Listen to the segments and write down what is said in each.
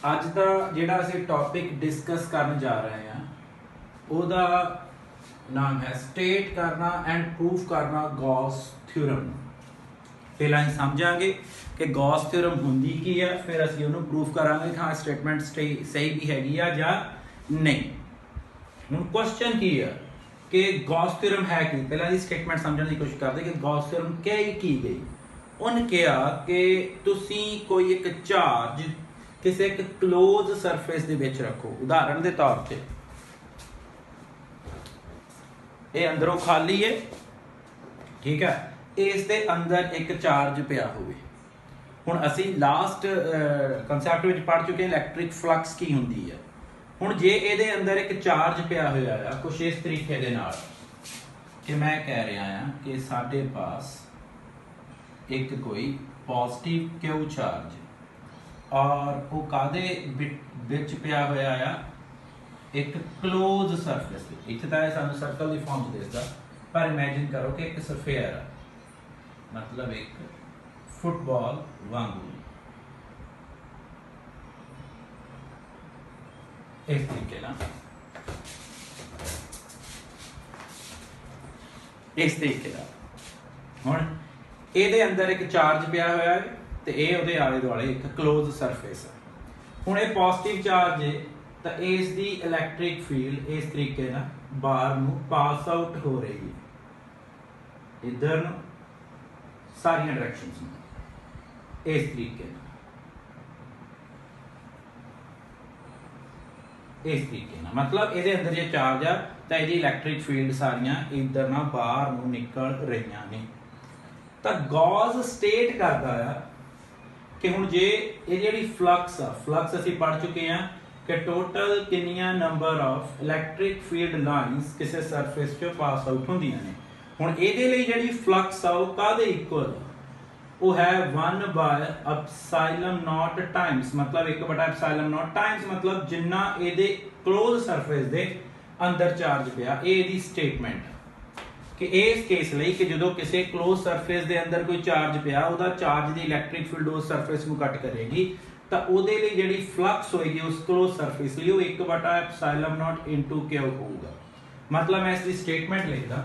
ਅੱਜ ਦਾ ਜਿਹੜਾ ਅਸੀਂ ਟੌਪਿਕ ਡਿਸਕਸ ਕਰਨ ਜਾ ਰਹੇ ਹਾਂ ਉਹਦਾ ਨਾਮ ਹੈ ਸਟੇਟ ਕਰਨਾ ਐਂਡ ਪ੍ਰੂਫ ਕਰਨਾ ਗੌਸ ਥਿਊਰਮ। ਪਹਿਲਾਂ ਹੀ ਸਮਝਾਂਗੇ ਕਿ ਗੌਸ ਥਿਊਰਮ ਹੁੰਦੀ ਕੀ ਹੈ, ਫਿਰ ਅਸੀਂ ਉਹਨੂੰ ਪ੍ਰੂਫ ਕਰਾਂਗੇ ਕਿ ਹਾਂ ਸਟੇਟਮੈਂਟ ਸਹੀ ਵੀ ਹੈਗੀ ਆ ਜਾਂ ਨਹੀਂ। ਹੁਣ ਕੁਐਸਚਨ ਕੀ ਹੈ ਕਿ ਗੌਸ ਥਿਊਰਮ ਹੈ ਕੀ। ਪਹਿਲਾਂ ਦੀ ਸਟੇਟਮੈਂਟ ਸਮਝਣ ਦੀ ਕੋਸ਼ਿਸ਼ ਕਰਦੇ ਕਿ ਗੌਸ ਥਿਊਰਮ ਕੀ ਗਈ। ਉਹਨੇ ਕਿਹਾ ਕਿ ਤੁਸੀਂ ਕੋਈ ਇੱਕ ਚਾਰਜ ਕਿਸੇ ਇੱਕ ਕਲੋਜ਼ ਸਰਫੇਸ ਦੇ ਵਿੱਚ ਰੱਖੋ। ਉਦਾਹਰਨ ਦੇ ਤੌਰ ਤੇ ਇਹ ਅੰਦਰੋਂ ਖਾਲੀ ਹੈ, ਠੀਕ ਹੈ, ਇਸ ਦੇ ਅੰਦਰ ਇੱਕ ਚਾਰਜ ਪਿਆ ਹੋਵੇ। ਹੁਣ ਅਸੀਂ ਲਾਸਟ ਕਨਸੈਪਟ ਵਿੱਚ ਪੜ੍ਹ ਚੁੱਕੇ ਹਾਂ ਇਲੈਕਟ੍ਰਿਕ ਫਲਕਸ ਕੀ ਹੁੰਦੀ ਹੈ। ਹੁਣ ਜੇ ਇਹਦੇ ਅੰਦਰ ਇੱਕ ਚਾਰਜ ਪਿਆ ਹੋਇਆ ਆ ਕੁਛ ਇਸ ਤਰੀਕੇ ਦੇ ਨਾਲ ਕਿ ਮੈਂ ਕਹਿ ਰਿਹਾ ਹਾਂ ਕਿ ਸਾਡੇ ਪਾਸ ਇੱਕ ਕੋਈ ਪੋਜ਼ਿਟਿਵ ਕਿਊ ਚਾਰਜ ਔਰ ਉਹ ਕਾਦੇ ਵਿੱਚ ਪਿਆ ਹੋਇਆ ਆ ਇੱਕ ਕਲੋਜ਼ ਸਰਫੇਸ ਤੇ। ਇੱਥੇ ਤਾਂ ਸਾਨੂੰ ਸਰਕਲ ਦੀ ਫਾਰਮ ਚ ਦਿਸਦਾ, ਪਰ ਇਮੇਜਿਨ ਕਰੋ ਕਿ ਇੱਕ ਸਫੇਅਰ ਆ, ਮਤਲਬ ਇੱਕ ਫੁੱਟਬਾਲ ਵਾਂਗੂ ਇਸ ਤਰੀਕੇ ਨਾਲ ਹੁਣ ਇਹਦੇ ਅੰਦਰ ਇੱਕ ਚਾਰਜ ਪਿਆ ਹੋਇਆ ਹੈ ਤੇ ਇਹ ਉਹਦੇ ਆਲੇ ਦੁਆਲੇ ਇੱਕ ਕਲੋਜ਼ ਸਰਫੇਸ ਹੈ। ਹੁਣ ਇਹ ਪੋਜ਼ਿਟਿਵ ਚਾਰਜ ਹੈ ਤਾਂ ਇਸ ਦੀ ਇਲੈਕਟ੍ਰਿਕ ਫੀਲਡ ਇਸ ਤਰੀਕੇ ਨਾਲ ਬਾਹਰ ਨੂੰ ਪਾਸ ਆਊਟ ਹੋ ਰਹੀ ਹੈ, ਇਧਰ ਨੂੰ ਸਾਰੀਆਂ ਡਾਇਰੈਕਸ਼ਨਸ ਨੂੰ ਇਸ ਤਰੀਕੇ ਨਾਲ ਮਤਲਬ ਇਹਦੇ ਅੰਦਰ ਜੇ ਚਾਰਜ ਆ ਤਾਂ ਇਹਦੀ ਇਲੈਕਟ੍ਰਿਕ ਫੀਲਡ ਸਾਰੀਆਂ ਇਧਰ ਨਾਲ ਬਾਹਰ ਨੂੰ ਨਿਕਲ ਰਹੀਆਂ ਨੇ। ਤਾਂ ਗੌਸ ਸਟੇਟ ਕਰਦਾ ਆ ਕਿ ਹੁਣ ਜੇ ਇਹ ਜਿਹੜੀ ਫਲਕਸ ਅਸੀਂ ਪੜ੍ਹ ਚੁੱਕੇ ਹਾਂ ਕਿ ਟੋਟਲ ਕਿੰਨੀਆਂ number of electric field lines ਕਿਸੇ ਸਰਫੇਸ 'ਚੋਂ ਪਾਸ ਆਊਟ ਹੁੰਦੀਆਂ ਨੇ। ਹੁਣ ਇਹਦੇ ਲਈ ਜਿਹੜੀ ਫਲਕਸ ਆ ਉਹ ਕਾਹਦੇ ਇਕੁਅਲ, ਉਹ ਹੈ 1/ε0 ਟਾਈਮਸ, ਮਤਲਬ 1/ε0 ਟਾਈਮਸ ਮਤਲਬ ਜਿੰਨਾ ਇਹਦੇ ਕਲੋਜ਼ ਸਰਫੇਸ ਦੇ ਅੰਦਰ ਚਾਰਜ ਪਿਆ। ਇਹ ਇਹਦੀ ਸਟੇਟਮੈਂਟ ਕਿ ਇਸ ਕੇਸ ਲਈ ਕਿ ਜਦੋਂ ਕਿਸੇ ਕਲੋਜ਼ ਸਰਫੇਸ ਦੇ ਅੰਦਰ ਕੋਈ ਚਾਰਜ ਪਿਆ ਉਹਦਾ ਚਾਰਜ ਦੀ ਇਲੈਕਟ੍ਰਿਕ ਫੀਲਡ ਉਸ ਸਰਫੇਸ ਨੂੰ ਕੱਟ ਕਰੇਗੀ ਤਾਂ ਉਹਦੇ ਲਈ ਜਿਹੜੀ ਫਲਕਸ ਹੋਏਗੀ ਉਸ ਕਲੋਜ਼ ਸਰਫੇਸ ਲਈ ਉਹ 1/ε0 ਕਿਉ ਹੋਊਗਾ। ਮਤਲਬ ਮੈਂ ਇਸ ਦੀ ਸਟੇਟਮੈਂਟ ਲਿਖਦਾ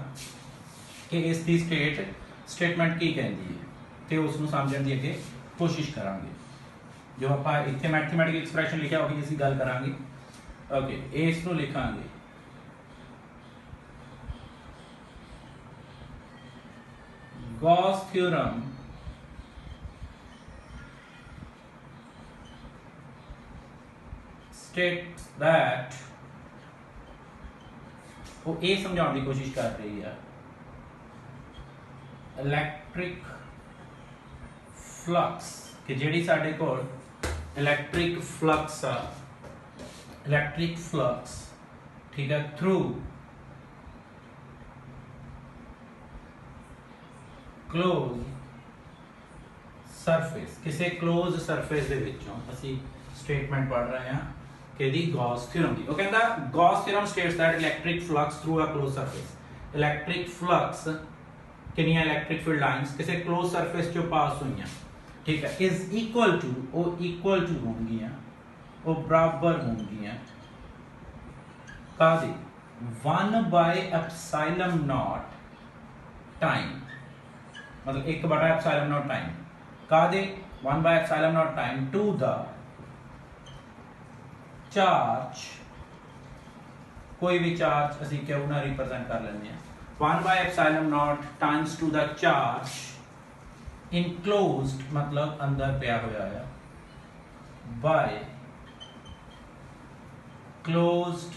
ਕਿ ਇਸ ਦੀ ਸਟੇਟਮੈਂਟ ਕੀ ਕਹਿੰਦੀ ਹੈ ਤੇ ਉਸ ਨੂੰ ਸਮਝਣ ਦੀ ਅੱਗੇ ਕੋਸ਼ਿਸ਼ ਕਰਾਂਗੇ। ਜੋ ਆਪਾਂ ਇੱਥੇ ਮੈਥਮੈਟਿਕਲ ਐਕਸਪ੍ਰੈਸ਼ਨ ਲਿਖਿਆ ਉਹਦੀ ਅਸੀਂ ਗੱਲ ਕਰਾਂਗੇ। ਓਕੇ, ਇਸ ਨੂੰ ਲਿਖਾਂਗੇ Gauss theorem states that वो ये समझाने की कोशिश कर रही है इलेक्ट्रिक फ्लक्स कि जेडी साडे कोल इलेक्ट्रिक फ्लक्स ठीक है थ्रू क्लोज सरफेस किसी क्लोज सरफेस दे विचों ਅਸੀਂ स्टेटमेंट पढ़ रहे हैं कि दी गॉस थ्योरम दी। वो कहता Gauss theorem states that electric flux through a close surface, electric flux कितनी इलेक्ट्रिक फील्ड लाइंस किसी क्लोज सरफेस चो पास हुई, ठीक है, इज इक्वल टू होंगी वो बराबर होंगी कादी 1/ε0 टाइम, मतलब 1/ε0 टाइम कादे 1/ε0 टाइम टू द चार्ज, कोई भी चार्ज असी क्यों ना रिप्रेजेंट कर लेंगे 1/ε0 times to the charge enclosed मतलब अंदर पिया होया है बाय क्लोज्ड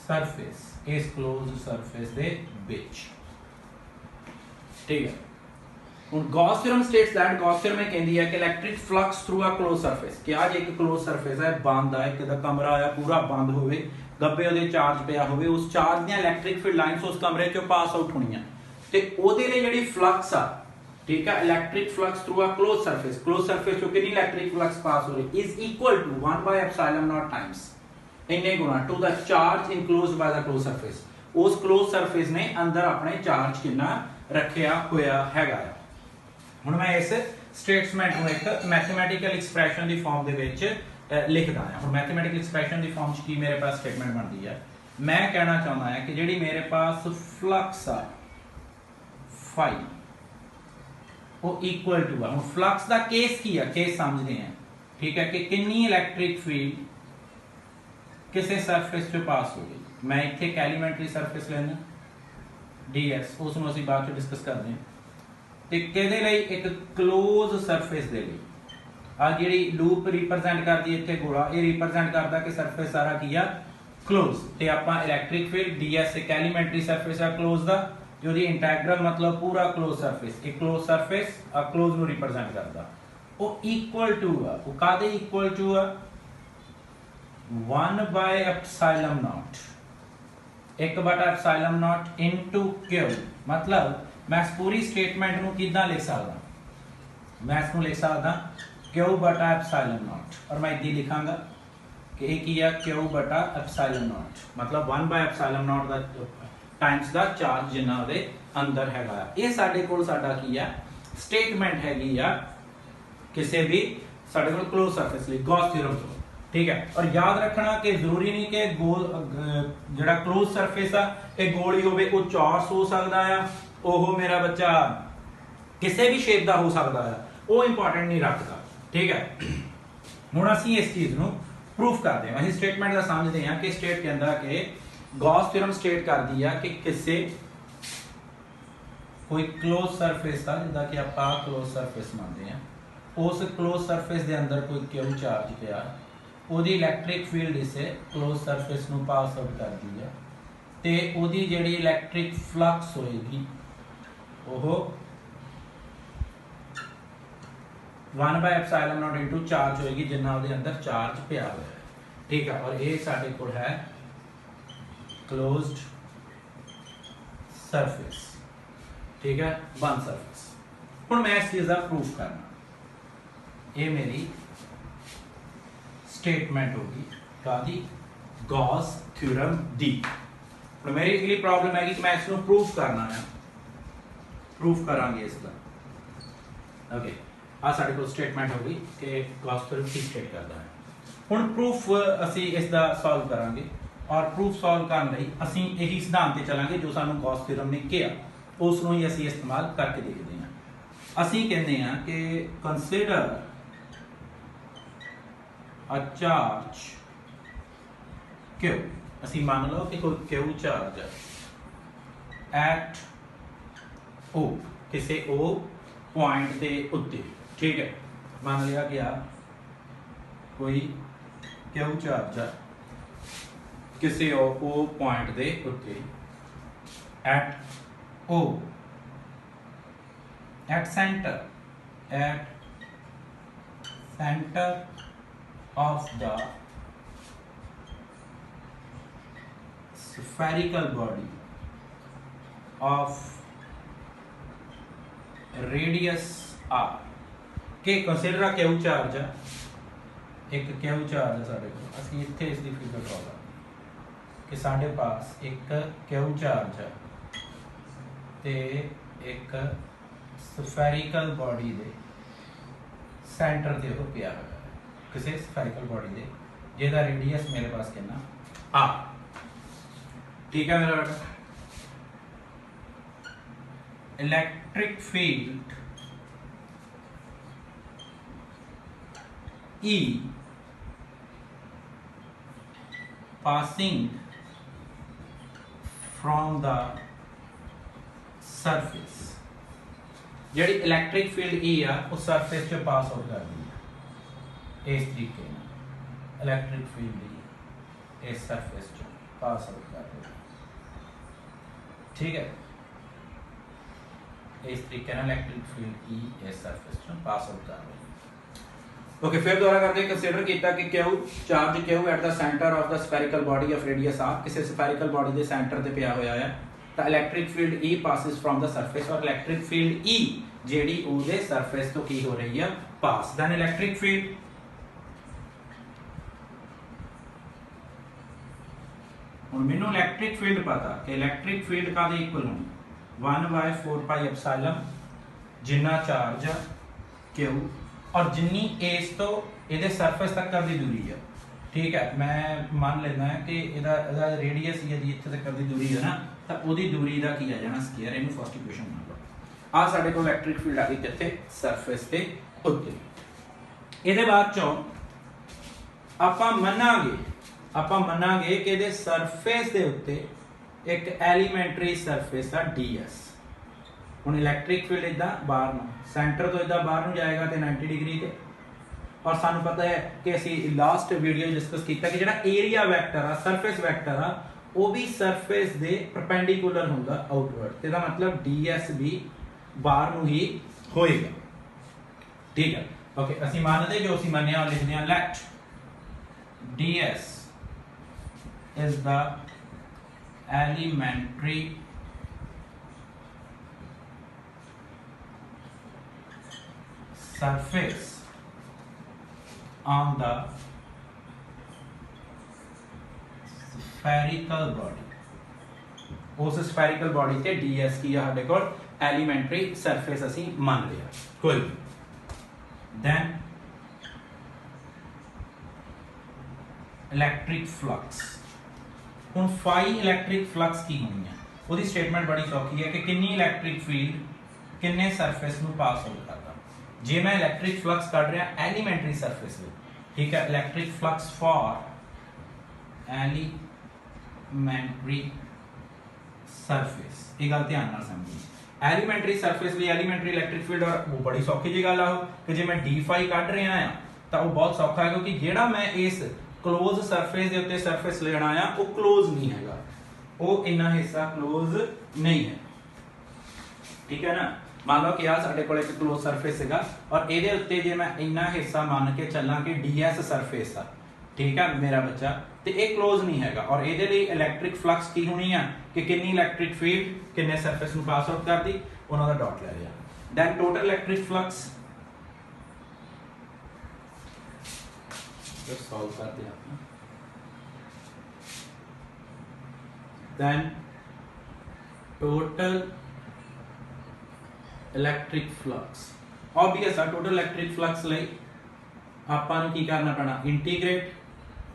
सरफेस, इस क्लोज्ड सरफेस दे विच, ठीक है। ਹੁਣ Gauss theorem states that Gauss theorem ਇਹ ਕਹਿੰਦੀ ਹੈ ਕਿ electric flux through a closed surface ਕਿ ਅੱਜ ਇੱਕ ਕਲੋਜ਼ ਸਰਫੇਸ ਹੈ ਬੰਦ ਹੈ, ਇੱਕ ਦਾ ਕਮਰਾ ਆ ਪੂਰਾ ਬੰਦ ਹੋਵੇ, ਗੱਬੇ ਉਹਦੇ ਚਾਰਜ ਪਿਆ ਹੋਵੇ, ਉਸ ਚਾਰਜ ਦੀਆਂ ਇਲੈਕਟ੍ਰਿਕ ਫੀਲਡ ਲਾਈਨਸ ਉਸ ਕਮਰੇ ਚੋਂ ਪਾਸ ਆਊਟ ਹੋਣੀਆਂ ਤੇ ਉਹਦੇ ਲਈ ਜਿਹੜੀ ਫਲਕਸ ਆ, ਠੀਕ ਹੈ, electric flux through a closed surface ਚੋਂ ਕਿੰਨੀ ਇਲੈਕਟ੍ਰਿਕ ਫਲਕਸ ਪਾਸ ਹੋ ਰਹੀ ਇਜ਼ ਇਕੁਅਲ ਟੂ 1/ε0 ਟਾਈਮਸ ਇੰਨੇ ਗੁਣਾ to the charge enclosed by the closed surface, ਉਸ ਕਲੋਜ਼ ਸਰਫੇਸ ਨੇ ਅੰਦਰ ਆਪਣੇ ਚਾਰਜ ਕਿੰਨਾ ਰੱਖਿਆ ਹੋਇਆ ਹੈਗਾ। ਹੁਣ ਮੈਂ ਇਸ ਸਟੇਟਮੈਂਟ ਨੂੰ ਇੱਕ ਮੈਥਮੈਟੀਕਲ ਐਕਸਪ੍ਰੈਸ਼ਨ ਦੀ ਫਾਰਮ ਦੇ ਵਿੱਚ ਲਿਖਦਾ ਹਾਂ। ਹੁਣ ਮੈਥਮੈਟਿਕਲ ਐਕਸਪ੍ਰੈਸ਼ਨ ਦੀ ਫਾਰਮ 'ਚ ਕੀ ਮੇਰੇ ਪਾਸ ਸਟੇਟਮੈਂਟ ਬਣਦੀ ਹੈ, ਮੈਂ ਕਹਿਣਾ ਚਾਹੁੰਦਾ ਹਾਂ ਕਿ ਜਿਹੜੀ ਮੇਰੇ ਪਾਸ ਫਲਕਸ ਆ ਫਾਈ ਉਹ ਇਕੁਅਲ ਟੂ ਆ। ਹੁਣ ਫਲਕਸ ਦਾ ਕੇਸ ਕੀ ਆ, ਕੇਸ ਸਮਝਦੇ ਆ, ਠੀਕ ਹੈ, ਕਿ ਕਿੰਨੀ ਇਲੈਕਟ੍ਰਿਕ ਫੀਲਡ ਕਿਸੇ ਸਰਫੇਸ 'ਚੋਂ ਪਾਸ ਹੋ ਗਈ। ਮੈਂ ਇੱਥੇ ਇੱਕ ਐਲੀਮੈਂਟਰੀ ਸਰਫੇਸ ਲੈਣਾ ds, ਉਸ ਨੂੰ ਅਸੀਂ ਬਾਅਦ 'ਚ ਡਿਸਕਸ ਕਰਦੇ ਹਾਂ। ਤੇ ਕਿਹਦੇ ਲਈ, ਇੱਕ ਕਲੋਜ਼ ਸਰਫੇਸ ਦੇ ਲਈ। ਆ ਜਿਹੜੀ ਲੂਪ ਰਿਪਰੈਜ਼ੈਂਟ ਕਰਦੀ ਇੱਥੇ ਗੋਲਾ, ਇਹ ਰਿਪਰੈਜ਼ੈਂਟ ਕਰਦਾ ਕਿ ਸਰਫੇਸ ਸਾਰਾ ਕੀ ਆ, ਕਲੋਜ਼। ਤੇ ਆਪਾਂ ਇਲੈਕਟ੍ਰਿਕ ਫੀਲਡ ds ਇੱਕ ਐਲੀਮੈਂਟਰੀ ਸਰਫੇਸ ਆ ਕਲੋਜ਼ ਦਾ, ਜੋ ਦੀ ਇੰਟੈਗਰਲ ਮਤਲਬ ਪੂਰਾ ਕਲੋਜ਼ ਸਰਫੇਸ, ਇੱਕ ਕਲੋਜ਼ ਸਰਫੇਸ ਆ ਕਲੋਜ਼ ਨੂੰ ਰਿਪਰੈਜ਼ੈਂਟ ਕਰਦਾ। ਉਹ ਇਕੁਅਲ ਟੂ ਆ, ਉਹ ਕਾਦੇ ਇਕੁਅਲ ਟੂ ਆ, 1/ε0, 1/ε0 ਇਨਟੂ q। मतलब मैं इस पूरी स्टेटमेंट ਨੂੰ ਕਿੱਦਾਂ ਲਿਖ ਸਕਦਾ, ਮੈਂ ਇਸ ਨੂੰ ਲਿਖ ਸਕਦਾ q/ε0, और मैं इदी लिखांगा कि ਇਹ ਕੀ ਆ, q/ε0 मतलब 1/ε0 ਦਾ ਟਾਈਮਸ ਦਾ ਚਾਰਜ ਜਿੰਨਾ ਉਹਦੇ ਅੰਦਰ ਹੈਗਾ। ਇਹ ਸਾਡੇ ਕੋਲ ਸਾਡਾ ਕੀ ਆ, ਸਟੇਟਮੈਂਟ ਹੈਗੀ ਆ ਕਿਸੇ ਵੀ ਸਾਡੇ ਕੋਲ ਕਲੋਜ਼ ਸਰਫੇਸ ਲਈ ਗੌਸ ਥਿਊਰਮ ਤੋਂ, ठीक है। और याद रखना कि जरूरी नहीं कि गोल जड़ा क्लोज सरफेस आ ये गोल ही होवे, वो चौरस हो सकता है, ओह मेरा बच्चा किसी भी शेप का हो सकता है, वो इंपॉर्टेंट नहीं रखता, ठीक है। हुण असीं इस चीज़ नूं प्रूफ करते हैं, असीं स्टेटमेंट का समझते हैं कि स्टेट कहता कि गॉस थ्योरम स्टेट करती है कि किसी कोई क्लोज सरफेस आ, जिद्दां कि आपां क्लोज सरफेस मानते हैं, उस क्लोज सरफेस के अंदर कोई क्यू चार्ज पिया, ਉਹਦੀ ਇਲੈਕਟ੍ਰਿਕ ਫੀਲਡ ਇਸੇ ਕਲੋਜ਼ ਸਰਫੇਸ ਨੂੰ ਪਾਸ ਆਊਟ ਕਰਦੀ ਹੈ, ਤੇ ਉਹਦੀ ਜਿਹੜੀ ਇਲੈਕਟ੍ਰਿਕ ਫਲਕਸ ਹੋਏਗੀ ਉਹ 1/ε0 ਇਨਟੂ ਚਾਰਜ ਹੋਏਗੀ, ਜਿੰਨਾ ਉਹਦੇ ਅੰਦਰ ਚਾਰਜ ਪਿਆ ਹੋਇਆ ਹੈ, ਠੀਕ ਹੈ। ਔਰ ਇਹ ਸਾਡੇ ਕੋਲ ਹੈ ਕਲੋਜ਼ਡ ਸਰਫੇਸ, ठीक है, वन सरफेस। हुण मैं इस चीज़ का प्रूफ करना, ये मेरी स्टेटमेंट होगी कादी गॉस थ्योरम दी। हुण मेरी अगली प्रॉब्लम है कि मैं इसको प्रूफ करना है, प्रूफ करांगे इसका। ओके, आ साडे कोल स्टेटमेंट हो गई कि गॉस थ्योरम की स्टेट करता है। हुण प्रूफ असी इसका सॉल्व करांगे, और प्रूफ सॉल्व करने लई असी यही सिद्धांत ते चलांगे जो सानू गॉस थ्योरम ने कहा, उस ਨੂੰ ਹੀ ਅਸੀਂ ਇਸਤੇਮਾਲ ਕਰਕੇ ਦੇਖਦੇ ਹਾਂ। ਅਸੀਂ ਕਹਿੰਦੇ ਹਾਂ ਕਿ ਕੰਸੀਡਰ ਅ ਚਾਰਜ Q, ਅਸੀਂ ਮੰਨ ਲਓ ਕਿ ਕੋਈ Q ਚਾਰਜ ਹੈ ਐਟ O, ਕਿਸੇ O ਪੁਆਇੰਟ ਦੇ ਉੱਤੇ, ਠੀਕ ਹੈ। ਮੰਨ ਲਿਆ ਗਿਆ ਕੋਈ Q ਚਾਰਜ ਹੈ ਕਿਸੇ O ਪੁਆਇੰਟ ਦੇ ਉੱਤੇ at O, at center of the spherical body of radius r के कंसीडर Q चार्ज है, एक Q चार्ज है साडे कोल, ਅਸੀਂ ਇੱਥੇ ਇਸ ਦੀ ਫਿਗਰ ड्रा ਕਰਾਂਗੇ कि साडे पास एक Q चार्ज है ਤੇ ਇੱਕ ਸਫੈਰੀਕਲ ਬੋਡੀ ਦੇ ਸੈਂਟਰ ਤੇ ਉਹ ਪਿਆ ਹੋਇਆ ਹੈ, ਕਿਸੇ ਸਫੈਰੀਕਲ ਬੋਡੀ ਦੇ ਜਿਹਦਾ ਰੇਡੀਅਸ ਮੇਰੇ ਪਾਸ ਕਿੰਨਾ ਆ, ਠੀਕ ਹੈ ਮੇਰਾ ਬੇਟਾ। Electric field E passing from the surface, जी इलैक्ट्रिक फील्ड E आ उस सरफेस से पास आउट कर दी है, इस तरीके इलैक्ट्रिक फील्ड E इस सरफेस से पास आउट कर दी, ठीक है। इस तरीके इलैक्ट्रिक फील्ड E इस सरफेस से पास आउट कर दी। ओके, फिर दोबारा करके कंसीडर किया कि Q charge Q at the centre of the spherical body of radius r, किसी स्फेरिकल बॉडी के सेंटर ते पिया होया है। The electric field E passes from the surface, और electric field E जेडी ਉਹਦੇ surface ਤੋਂ ਕੀ ਹੋ ਰਹੀ ਹੈ, pass। then electric field ਹੁਣ ਮੈਨੂੰ electric field ਪਤਾ ਕਿ electric field ਕਾਦੇ ਇਕੁਅਲ ਹੋਣੀ 1/4πε, जिन्ना चार्ज आ क्यू और जिन्नी एस तो ये सरफेस तक की दूरी है। ठीक है, मैं मान लेना है कि ਇਹਦਾ रेडियस ही है जी इत्थे तक की दूरी है ना, तो ਉਹਦੀ दूरी का की आ जाना स्केयर। ਇਹਨੂੰ फर्स्ट इक्वेशन मान लो। आ ਸਾਡੇ ਕੋਲ इलैक्ट्रिक फील्ड आ गई कितने सरफेस के उत्ते। ਇਹਦੇ ਬਾਅਦ ਚੋਂ ਆਪਾਂ ਮੰਨਾਂਗੇ कि ਇਹਦੇ सरफेस ਦੇ ਉੱਤੇ एक एलीमेंटरी सरफेस आ ds। ਹੁਣ इलैक्ट्रिक फील्ड इदा बाहर ਨੂੰ सेंटर तो इदा बाहर ਨੂੰ जाएगा तो 90 डिग्री ते। और सानू पता है कि असी लास्ट वीडियो डिस्कस किया कि जो एरिया वैक्टर आ सरफेस वैक्टर आ वो भी सरफेस दे परपेंडिकुलर होगा आउटवर्ड। तो इसका मतलब ds भी बाहर ਨੂੰ ही होएगा। ठीक है, ओके। असी मानते जो असी मानने लिखते हैं let ds is the elementary surface on the spherical body। उस spherical body ते ds की साडे कोल elementary surface असी मान लिया कोई। then electric flux। ਹੁਣ फाई इलैक्ट्रिक फ्लक्स की होनी है, ਉਹਦੀ स्टेटमेंट बड़ी सौखी है कि कितनी इलैक्ट्रिक फील्ड कितने सरफेस ਨੂੰ पास हो करता। जे मैं इलैक्ट्रिक फ्लक्स कढ रहा एलीमेंटरी सरफेस में, ठीक है, electric flux for elementary surface, ये गल ध्यान नाल समझी। एलीमेंटरी सरफेस लिए एलीमेंटरी इलैक्ट्रिक फील्ड, और वो बड़ी सौखी जी गल आ कि जे मैं डी फाई कढ रहा हां तो वो बहुत सौखा है, क्योंकि जेड़ा मैं इस क्लोज सरफेस के उत्ते सरफेस लेना आ वो क्लोज नहीं हैगा, वो इन्ना हिस्सा क्लोज नहीं है। ठीक है ना, मान लो कि आ साडे कोल एक क्लोज सरफेस हैगा और ਇਹਦੇ ਉੱਤੇ ਜੇ मैं इन्ना हिस्सा मान के चलां कि ds सरफेस आ, ठीक है मेरा बच्चा, ਤੇ ਇਹ क्लोज नहीं हैगा। और ਇਹਦੇ ਲਈ इलैक्ट्रिक फ्लक्स की होनी है कि कितनी इलैक्ट्रिक फील्ड कितने सरफेस ਨੂੰ पास आउट करदी, ਉਹਨਾਂ ਦਾ डॉट ले लिया। Then total electric flux just solve करते हैं अपना। then total electric flux obvious है, total electric flux ਲਈ ਆਪਾਂ ਨੂੰ ਕੀ ਕਰਨਾ ਪੈਣਾ ਇੰਟੀਗ੍ਰੇਟ।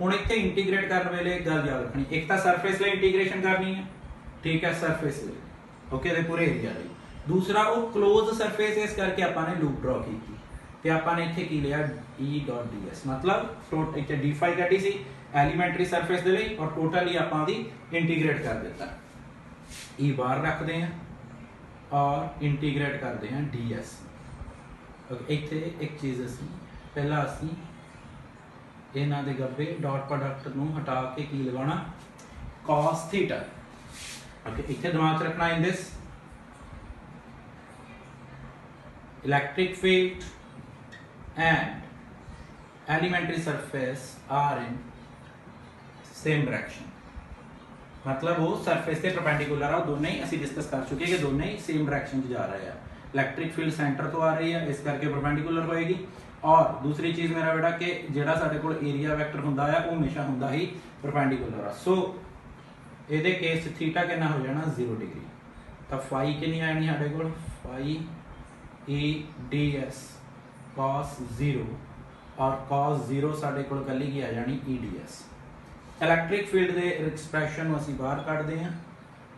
ਹੁਣ ਇੱਥੇ ਇੰਟੀਗ੍ਰੇਟ ਕਰਨ ਵੇਲੇ ਇੱਕ ਗੱਲ ਯਾਦ ਰੱਖਣੀ, ਇੱਕ ਤਾਂ ਸਰਫੇਸ ਲਈ ਇੰਟੀਗ੍ਰੇਸ਼ਨ ਕਰਨੀ ਹੈ, ਠੀਕ ਹੈ, ਸਰਫੇਸ ਲਈ ਓਕੇ ਦੇ ਪੂਰੇ ਏਰੀਆ ਲਈ। दूसरा वो क्लोज सरफेस इस करके ਆਪਾਂ ਨੇ लूप ड्रॉ की ਤੇ ਆਪਾਂ ਨੇ ਇੱਥੇ ਕੀ ਲਿਆ E.ds, मतलब टोटल ਇੱਥੇ d फाई ਕੱਢੀ ਸੀ एलिमेंटरी सरफेस ਦੇ ਲਈ, और टोटल ही ਆਪਾਂ ਦੀ इंटीग्रेट कर देता। E बाहर रखते हैं और इंटीग्रेट करते हैं ds। ओके, ਇੱਥੇ एक चीज ਅਸੀਂ ਪਹਿਲਾਂ ਅਸੀਂ ਇਹਨਾਂ ਦੇ ਗੱਬੇ ਡਾਟ ਪ੍ਰੋਡਕਟ ਨੂੰ ਹਟਾ ਕੇ ਕੀ ਲਗਾਉਣਾ cos थीटा। ओके, ਇੱਥੇ ਦਿਮਾਗ ਰੱਖਣਾ in this electric field and elementary surface are in same direction, मतलब वो सरफेस के परपेंडिकुलर है, दोनों ही ਅਸੀਂ डिस्कस कर चुके हैं कि दोनों ही सेम डायरेक्शन जा रहे हैं। इलैक्ट्रिक फील्ड सेंटर तो आ रही है, इस करके परपेंडिकुलर होएगी। और दूसरी चीज मेरा बेटा कि ਜਿਹੜਾ ਸਾਡੇ ਕੋਲ ਏਰੀਆ ਵੈਕਟਰ ਹੁੰਦਾ ਹੈ ਉਹ ਹਮੇਸ਼ਾ ਹੁੰਦਾ ਹੀ परपेंडिकुलर ਆ। सो ਇਹਦੇ ਕੇਸ ਚ ਥੀਟਾ ਕਿੰਨਾ ਹੋ ਜਾਣਾ 0 डिग्री, ਤਾਂ ਫਾਈ ਕਿੰਨੀ ਆਣੀ ਸਾਡੇ ਕੋਲ ਫਾਈ E.ds cos 0 और cos 0 ਸਾਡੇ ਕੋਲ ਕੱਲੀ ਕੀ ਆ ਜਾਣੀ E.ds। इलैक्ट्रिक फील्ड ਦੇ ਐਕਸਪ੍ਰੈਸ਼ਨ ਨੂੰ ਅਸੀਂ ਬਾਹਰ ਕੱਢਦੇ ਹਾਂ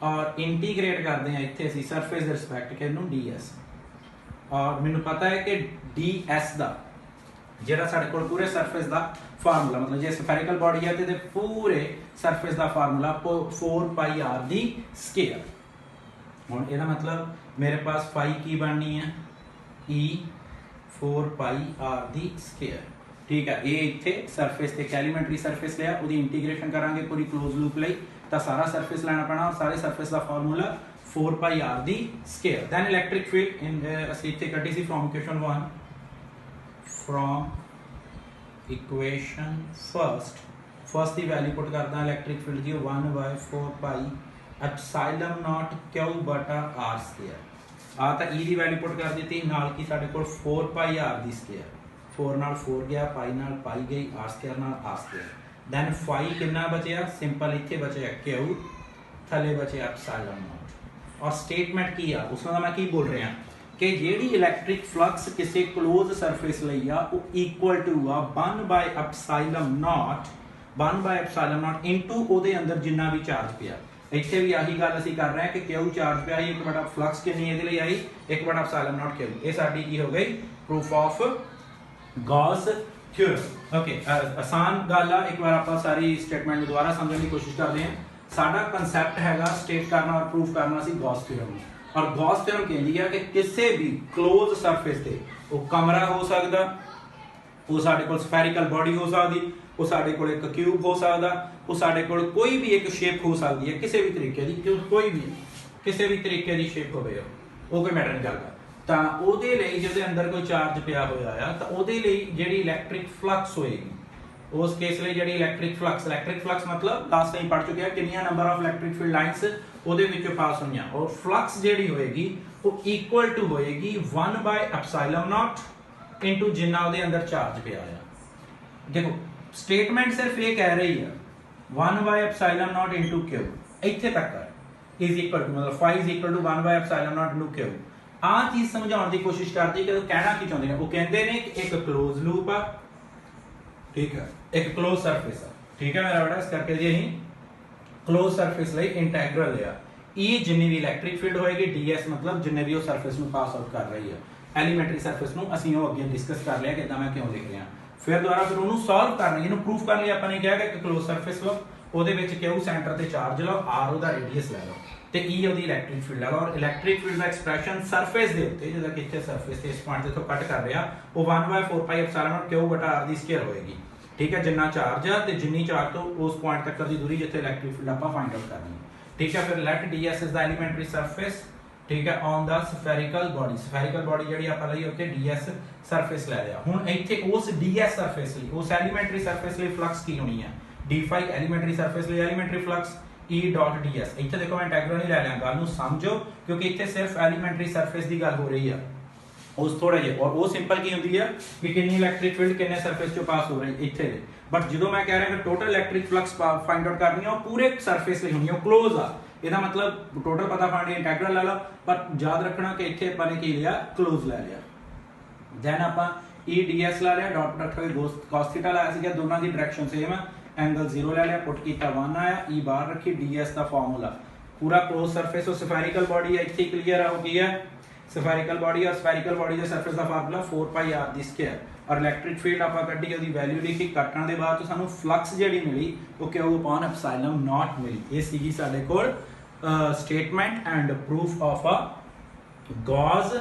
और इंटीग्रेट करते हैं ਇੱਥੇ ਅਸੀਂ ਸਰਫੇਸ ਦੇ ਰਿਸਪੈਕਟ ਕਿਹਨੂੰ ds। और ਮੈਨੂੰ ਪਤਾ ਹੈ ਕਿ ds ਦਾ ਜਿਹੜਾ ਸਾਡੇ ਕੋਲ ਪੂਰੇ ਸਰਫੇਸ ਦਾ ਫਾਰਮੂਲਾ, मतलब ਜੇ ਸਫੈਰਿਕਲ ਬਾਡੀ ਹੈ ਤੇ ਪੂਰੇ ਸਰਫੇਸ ਦਾ ਫਾਰਮੂਲਾ 4 ਪਾਈ r ਦੀ ਸਕੁਅਰ। ਹੁਣ ਇਹਦਾ मतलब मेरे पास फाई की बननी है E 4 पाई r ਦੀ ਸਕੁਅਰ। ठीक है, ये इत्थे सरफेस ते एलिमेंटरी सरफेस लिया, ਉਹਦੀ इंटीग्रेशन करांगे पूरी क्लोज लूप ਲਈ, ਤਾਂ ਸਾਰਾ ਸਰਫੇਸ ਲੈਣਾ ਪੈਣਾ और सारे सरफेस ਦਾ ਫਾਰਮੂਲਾ 4 ਪਾਈ r ਦੀ ਸਕੁਅਰ। ਦੈਨ ਇਲੈਕਟ੍ਰਿਕ ਫੀਲਡ ਇਨ ਅਸੀਂ ਇੱਥੇ ਕੱਢੀ ਸੀ from equation 1, from equation first ਦੀ ਵੈਲਿਊ ਪੁੱਟ ਕਰਦਾ ਇਲੈਕਟ੍ਰਿਕ ਫੀਲਡ ਦੀ 1/4 ਪਾਈ ਐਪਸਾਈਲਨ ਨॉट q ਬਟਾ r ਸਕੁਅਰ। ਆ ਤਾਂ e ਦੀ ਵੈਲਿਊ ਪੁੱਟ ਕਰ ਦਿੱਤੀ, ਨਾਲ ਕੀ ਸਾਡੇ ਕੋਲ 4 ਪਾਈ r ਦੀ ਸਕੁਅਰ, 4 ਨਾਲ 4 गया, पाई नाल पाई गई, r स्क्वायर नाल r स्क्वायर। देन फाई कितना बचया सिंपल इत्थे बचया q, थले बचे एप्सिलॉन नॉट। और स्टेटमेंट की आ उसमें मैं की बोल रहा कि ਜਿਹੜੀ ਇਲੈਕਟ੍ਰਿਕ ਫਲਕਸ ਕਿਸੇ ਕਲੋਜ਼ ਸਰਫੇਸ ਲਈ ਆ ਉਹ ਇਕੁਅਲ ਟੂ ਆ 1/ε0 ਇਨਟੂ ਉਹਦੇ ਅੰਦਰ ਜਿੰਨਾ ਵੀ ਚਾਰਜ ਪਿਆ। ਇੱਥੇ ਵੀ ਆਹੀ ਗੱਲ ਅਸੀਂ ਕਰ ਰਹੇ ਹਾਂ ਕਿ ਕਿਉਂ ਚਾਰਜ ਪਿਆ ਸੀ 1/, ਫਲਕਸ ਕਿੰਨੀ ਇਹਦੇ ਲਈ ਆਈ 1/ε0 ਕਿਉਂ। ਇਹ ਸਾਡੀ ਕੀ ਹੋ ਗਈ proof of Ghaus theorem. Okay, ਆਸਾਨ ਗੱਲ ਆ, ਇੱਕ ਵਾਰ ਆਪਾਂ ਸਾਰੀ ਸਟੇਟਮੈਂਟ ਨੂੰ ਦੁਬਾਰਾ ਸਮਝਣ ਦੀ ਕੋਸ਼ਿਸ਼ ਕਰਦੇ ਹਾਂ। ਸਾਡਾ ਕਨਸੈਪਟ ਹੈਗਾ ਸਟੇਟ ਕਰਨਾ ਔਰ ਪ੍ਰੂਫ ਕਰਨਾ ਸੀ ਗੌਸ ਥਿਓਰਮ ਨੂੰ, ਔਰ ਗੌਸ ਥਿਓਰਮ ਕਹਿੰਦੀ ਆ ਕਿ ਕਿਸੇ ਵੀ ਕਲੋਜ਼ ਸਰਫੇਸ ਤੇ ਉਹ ਕਮਰਾ ਹੋ ਸਕਦਾ, ਉਹ ਸਾਡੇ ਕੋਲ ਸਫੈਰੀਕਲ ਬੋਡੀ ਹੋ ਸਕਦੀ, ਉਹ ਸਾਡੇ ਕੋਲ ਇੱਕ ਕਿਊਬ ਹੋ ਸਕਦਾ, ਉਹ ਸਾਡੇ ਕੋਲ ਕੋਈ ਵੀ ਇੱਕ ਸ਼ੇਪ ਹੋ ਸਕਦੀ ਹੈ ਕਿਸੇ ਵੀ ਤਰੀਕੇ ਦੀ, ਕੋਈ ਵੀ ਕਿਸੇ ਵੀ ਤਰੀਕੇ ਦੀ ਸ਼ੇਪ ਹੋਵੇ ਉਹ ਕੋਈ ਮੈਟਰ ਨਹੀਂ ਕਰਦਾ। ਤਾਂ ਉਹਦੇ ਲਈ ਜਿਹਦੇ ਅੰਦਰ ਕੋਈ ਚਾਰਜ ਪਿਆ ਹੋਇਆ ਆ ਤਾਂ ਉਹਦੇ ਲਈ ਜਿਹੜੀ ਇਲੈਕਟ੍ਰਿਕ ਫਲਕਸ ਹੋਏਗੀ, ਉਸ ਕੇਸ ਲਈ ਜਿਹੜੀ ਇਲੈਕਟ੍ਰਿਕ ਫਲਕਸ ਮਤਲਬ ਲਾਸਟ ਟਾਈਮ ਪੜ੍ਹ ਚੁੱਕੇ ਆ ਕਿੰਨੀਆਂ number of electric field lines ਉਹਦੇ ਵਿੱਚੋਂ ਪਾਸ ਹੋਈਆਂ, ਔਰ ਫਲਕਸ ਜਿਹੜੀ ਹੋਏਗੀ ਉਹ ਇਕੁਅਲ ਟੂ ਹੋਏਗੀ 1/ε0 ਇਨਟੂ ਜਿੰਨਾ ਉਹਦੇ ਅੰਦਰ ਚਾਰਜ ਪਿਆ ਆ। ਦੇਖੋ ਸਟੇਟਮੈਂਟ ਸਿਰਫ ਇਹ ਕਹਿ ਰਹੀ ਆ 1/ε0 ਇਨਟੂ Q, ਇੱਥੇ ਤੱਕ ਇਜ਼ ਇਕੁਅਲ ਟੂ ਮਤਲਬ φ is equal to 1/ε0 into Q। ਆਹ ਚੀਜ਼ ਸਮਝਾਉਣ ਦੀ ਕੋਸ਼ਿਸ਼ ਕਰਦੀ ਕਿ ਉਹ ਕਹਿਣਾ ਕੀ ਚਾਹੁੰਦੇ ਨੇ। ਉਹ ਕਹਿੰਦੇ ਨੇ ਕਿ ਇੱਕ ਕਲੋਜ਼ ਲੂਪ ਆ, ਠੀਕ ਹੈ, ਇੱਕ ਕਲੋਜ਼ ਸਰਫੇਸ ਆ, ਠੀਕ ਹੈ ਮੇਰਾ ਬੇਟਾ। ਇਸ ਕਰਕੇ ਜੀ ਅਸੀਂ ਕਲੋਜ਼ ਸਰਫੇਸ ਲਈ ਇੰਟੈਗਰਲ ਲਿਆ। ਇਹ ਜਿੰਨੀ ਵੀ ਇਲੈਕਟ੍ਰਿਕ ਫੀਲਡ ਹੋਏਗੀ ds ਮਤਲਬ ਜਿੰਨੇ ਵੀ ਉਹ ਸਰਫੇਸ ਨੂੰ ਪਾਸ ਆਊਟ ਕਰ ਰਹੀ ਆ ਐਲੀਮੈਂਟਰੀ ਸਰਫੇਸ ਨੂੰ, ਅਸੀਂ ਉਹ ਅੱਗੇ ਡਿਸਕਸ ਕਰ ਲਿਆ ਕਿਦਾਂ ਮੈਂ ਕਿਉਂ ਲਿਖ ਰਿਹਾ। ਫਿਰ ਦੁਬਾਰਾ ਫਿਰ ਉਹਨੂੰ ਸੋਲਵ ਕਰਨਾ, ਇਹਨੂੰ ਪ੍ਰੂਫ ਕਰਨ ਲਈ ਆਪਾਂ ਨੇ ਕਿਹਾ ਕਿ ਇੱਕ ਕਲੋਜ਼ ਸਰਫੇਸ ਲਓ, ਉਹਦੇ ਵਿੱਚ ਕਿਉਂ ਸੈਂਟਰ ਤੇ ਚਾਰਜ ਲਓ, r ਉਹਦਾ ਰੇਡੀਅਸ ਲੈ ਲਓ ਤੇ e ਉਹਦੀ ਇਲੈਕਟ੍ਰਿਕ ਫੀਲਡ ਲੈ ਲਓ। ਔਰ ਇਲੈਕਟ੍ਰਿਕ ਫੀਲਡ ਦਾ ਐਕਸਪ੍ਰੈਸ਼ਨ ਸਰਫੇਸ ਦੇ ਉੱਤੇ ਜਿਹਦਾ ਕਿ ਇੱਥੇ ਸਰਫੇਸ ਤੇ ਇਸ ਪੁਆਇੰਟ ਤੇ ਤੋਂ ਕੱਟ ਕਰ ਰਿਹਾ ਉਹ 1/4πε0 Q/r ਦੀ ਸਕੁਅਰ ਹੋਏਗੀ, ਠੀਕ ਹੈ। ਜਿੰਨਾ ਚਾਰਜ ਆ ਤੇ ਜਿੰਨੀ ਚਾਰਜ ਤੋਂ ਉਸ ਪੁਆਇੰਟ ਤੱਕ ਦੀ ਦੂਰੀ ਜਿੱਥੇ ਇਲੈਕਟ੍ਰਿਕ ਫੀਲਡ ਆਪਾਂ ਫਾਈਂਡ ਆਊਟ ਕਰਨੀ ਹੈ, ਠੀਕ ਹੈ। ਫਿਰ let ds is the elementary surface, ਠੀਕ ਹੈ, ਔਨ ਦਾ ਸਫੈਰੀਕਲ ਬੋਡੀ ਜਿਹੜੀ ਆਪਾਂ ਲਈ ਉੱਤੇ ds ਸਰਫੇਸ ਲੈ ਲਿਆ। ਹੁਣ ਇੱਥੇ ਉਸ ds ਸਰਫੇਸ ਲਈ ਉਸ ਐਲੀਮੈਂਟਰੀ ਸਰਫੇਸ ਲਈ ਫਲਕਸ ਕੀ ਹੋਣੀ ਹੈ d φ, ਐਲੀਮੈਂਟਰੀ ਸਰਫੇਸ ਲਈ ਐਲੀਮੈਂਟਰੀ ਫਲਕਸ E.ds। ਇੱਥੇ ਦੇਖੋ ਮੈਂ ਇੰਟੈਗਰਲ ਨਹੀਂ ਲੈ ਲਿਆ, ਗੱਲ ਨੂੰ ਸਮਝੋ ਕਿਉਂਕਿ ਇੱਥੇ ਸਿਰਫ ਐਲੀਮੈਂਟਰੀ ਸਰਫੇਸ ਦੀ ਗੱਲ ਹੋ ਰਹੀ ਆ ਉਸ ਥੋੜਾ ਜਿਹਾ, ਔਰ ਉਹ ਸਿੰਪਲ ਕੀ ਹੁੰਦੀ ਆ ਕਿ ਕਿੰਨੀ ਇਲੈਕਟ੍ਰਿਕ ਫੀਲਡ ਕਿੰਨੇ ਸਰਫੇਸ ਚੋਂ ਪਾਸ ਹੋ ਰਹੀ ਇੱਥੇ ਦੇ। ਬਟ ਜਦੋਂ ਮੈਂ ਕਹਿ ਰਿਹਾ ਕਿ total electric flux find out ਕਰਨੀ ਆ ਉਹ ਪੂਰੇ ਸਰਫੇਸ ਲਈ ਹੋਣੀ ਆ, ਉਹ ਕਲੋਜ਼ ਆ, ਇਹਦਾ ਮਤਲਬ ਟੋਟਲ ਪਤਾ ਫਾਈਂਡ ਇੰਟੈਗਰਲ ਲੈ ਲਓ, ਪਰ ਯਾਦ ਰੱਖਣਾ ਕਿ ਇੱਥੇ ਆਪਾਂ ਨੇ ਕੀ ਲਿਆ ਕਲੋਜ਼ ਲੈ ਲਿਆ। ਦੈਨ ਆਪਾਂ E.ds ਲੈ ਲਿਆ, ਡਾਟ ਪ੍ਰੋਡਕਟ ਹੋਏ cos θ ਲਾਇਆ ਸੀਗਾ, ਦੋਨਾਂ ਦੀ ਡਾਇਰੈਕਸ਼ਨ ਸੇਮ ਆ, एंगल 0 ले लिया, पुट किया 1 आया, e बाहर रखी, ds का फार्मूला पूरा क्लोज सरफेस और स्फेरिकल बॉडी है इतनी क्लियर हो गई है। स्फेरिकल बॉडी और स्फेरिकल बॉडी के सरफेस का फार्मूला 4πr दी स्क्वायर और इलेक्ट्रिक फील्ड आपा कड्डी ओदी वैल्यू लिखी, कटण दे बाद तो सानू फ्लक्स जेडी मिली वो Q/ε0 मिली। ये सीगी साडे कोल statement and proof of a Gauss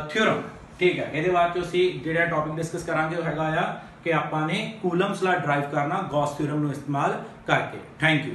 theorem, ठीक है। ਇਹਦੇ ਬਾਅਦ ਜੋ ਅਸੀਂ ਜਿਹੜਾ ਟੌਪਿਕ ਡਿਸਕਸ ਕਰਾਂਗੇ ਉਹ ਹੈਗਾ ਆ ਕਿ ਆਪਾਂ ਨੇ ਕੂਲਮਸ ਲਾ ਡਰਾਈਵ ਕਰਨਾ ਗੌਸ ਥਿਓਰਮ ਨੂੰ ਇਸਤੇਮਾਲ ਕਰਕੇ। Thank you.